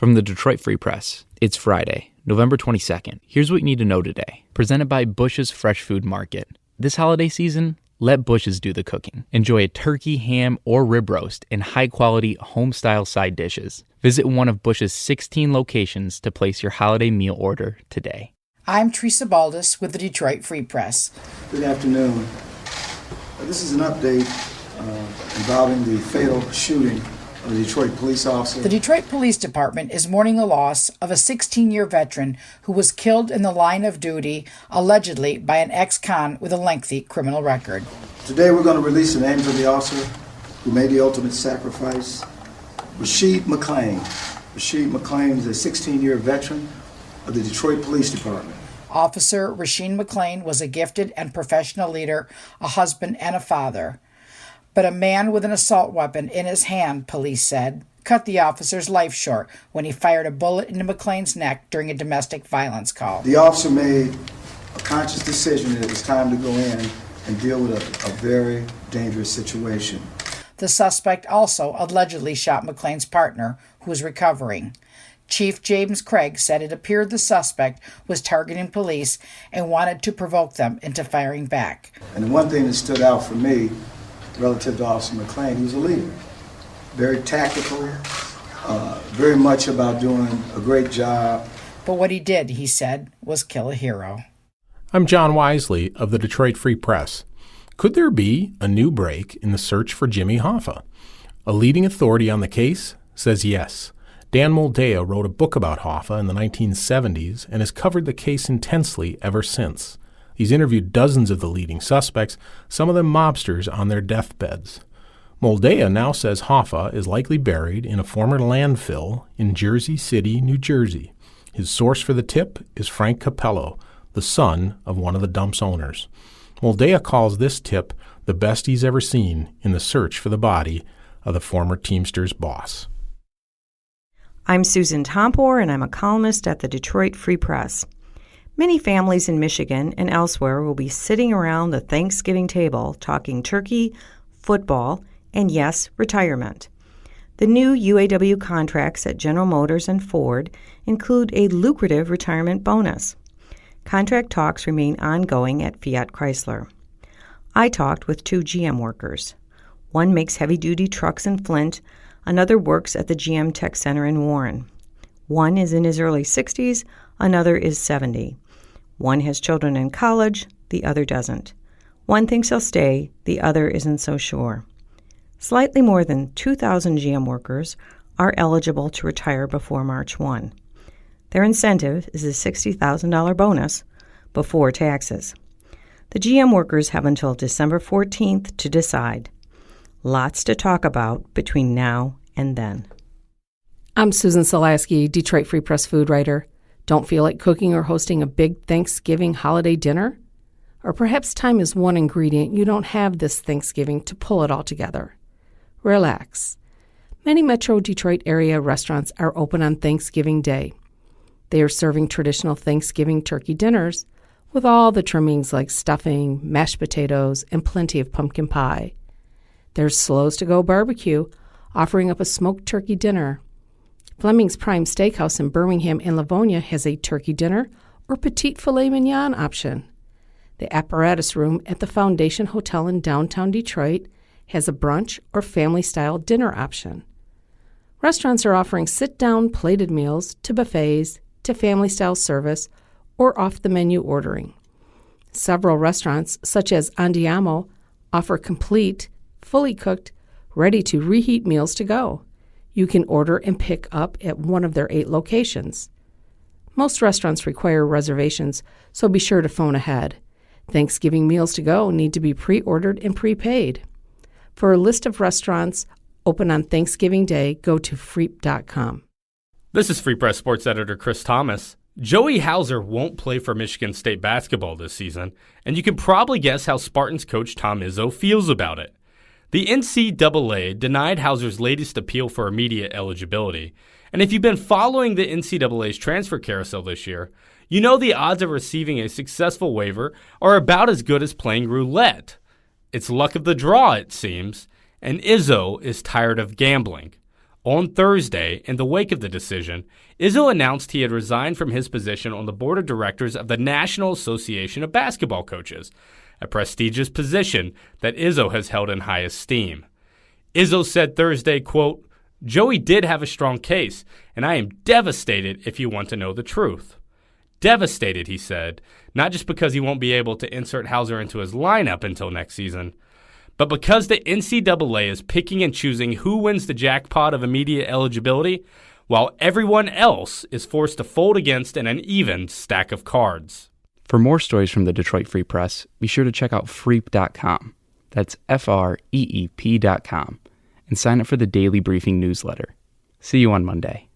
From the Detroit Free Press, it's Friday, November 22nd. Here's what you need to know today. Presented by Bush's Fresh Food Market. This holiday season, let Bush's do the cooking. Enjoy a turkey, ham, or rib roast and high-quality home-style side dishes. Visit one of Bush's 16 locations to place your holiday meal order today. I'm Teresa Baldus with the Detroit Free Press. Good afternoon. This is an update involving the fatal shooting of a Detroit police officer. The Detroit Police Department is mourning the loss of a 16-year veteran who was killed in the line of duty, allegedly by an ex-con with a lengthy criminal record. Today we're going to release the names of the officer who made the ultimate sacrifice. Rasheed McClain. Rasheed McClain is a 16-year veteran of the Detroit Police Department. Officer Rasheed McClain was a gifted and professional leader, a husband and a father. But a man with an assault weapon in his hand, police said, cut the officer's life short when he fired a bullet into McClain's neck during a domestic violence call. The officer made a conscious decision that it was time to go in and deal with a very dangerous situation. The suspect also allegedly shot McClain's partner, who was recovering. Chief James Craig said it appeared the suspect was targeting police and wanted to provoke them into firing back. And the one thing that stood out for me relative to Officer McClain, he was a leader. Very tactical, very much about doing a great job. But what he did, he said, was kill a hero. I'm John Wisely of the Detroit Free Press. Could there be a new break in the search for Jimmy Hoffa? A leading authority on the case says yes. Dan Moldea wrote a book about Hoffa in the 1970s and has covered the case intensely ever since. He's interviewed dozens of the leading suspects, some of them mobsters on their deathbeds. Moldea now says Hoffa is likely buried in a former landfill in Jersey City, New Jersey. His source for the tip is Frank Capello, the son of one of the dump's owners. Moldea calls this tip the best he's ever seen in the search for the body of the former Teamsters boss. I'm Susan Tompor, and I'm a columnist at the Detroit Free Press. Many families in Michigan and elsewhere will be sitting around the Thanksgiving table talking turkey, football, and yes, retirement. The new UAW contracts at General Motors and Ford include a lucrative retirement bonus. Contract talks remain ongoing at Fiat Chrysler. I talked with two GM workers. One makes heavy-duty trucks in Flint, another works at the GM Tech Center in Warren. One is in his early 60s, another is 70. One has children in college, the other doesn't. One thinks he'll stay, the other isn't so sure. Slightly more than 2,000 GM workers are eligible to retire before March 1. Their incentive is a $60,000 bonus before taxes. The GM workers have until December 14th to decide. Lots to talk about between now and then. I'm Susan Solaski, Detroit Free Press food writer. Don't feel like cooking or hosting a big Thanksgiving holiday dinner? Or perhaps time is one ingredient you don't have this Thanksgiving to pull it all together. Relax. Many Metro Detroit area restaurants are open on Thanksgiving Day. They are serving traditional Thanksgiving turkey dinners with all the trimmings like stuffing, mashed potatoes, and plenty of pumpkin pie. There's Slows to Go Barbecue, offering up a smoked turkey dinner. Fleming's Prime Steakhouse in Birmingham and Livonia has a turkey dinner or petite filet mignon option. The Apparatus Room at the Foundation Hotel in downtown Detroit has a brunch or family-style dinner option. Restaurants are offering sit-down plated meals to buffets, to family-style service, or off-the-menu ordering. Several restaurants, such as Andiamo, offer complete, fully cooked, ready-to-reheat meals to go. You can order and pick up at one of their 8 locations. Most restaurants require reservations, so be sure to phone ahead. Thanksgiving meals to go need to be pre-ordered and prepaid. For a list of restaurants open on Thanksgiving Day, go to freep.com. This is Free Press Sports Editor Chris Thomas. Joey Hauser won't play for Michigan State basketball this season, and you can probably guess how Spartans coach Tom Izzo feels about it. The NCAA denied Hauser's latest appeal for immediate eligibility, and if you've been following the NCAA's transfer carousel this year, you know the odds of receiving a successful waiver are about as good as playing roulette. It's luck of the draw, it seems, and Izzo is tired of gambling. On Thursday, in the wake of the decision, Izzo announced he had resigned from his position on the board of directors of the National Association of Basketball Coaches, a prestigious position that Izzo has held in high esteem. Izzo said Thursday, quote, "Joey did have a strong case, and I am devastated if you want to know the truth." Devastated, he said, not just because he won't be able to insert Hauser into his lineup until next season, but because the NCAA is picking and choosing who wins the jackpot of immediate eligibility, while everyone else is forced to fold against an uneven stack of cards. For more stories from the Detroit Free Press, be sure to check out freep.com. That's FREEP.com. And sign up for the Daily Briefing newsletter. See you on Monday.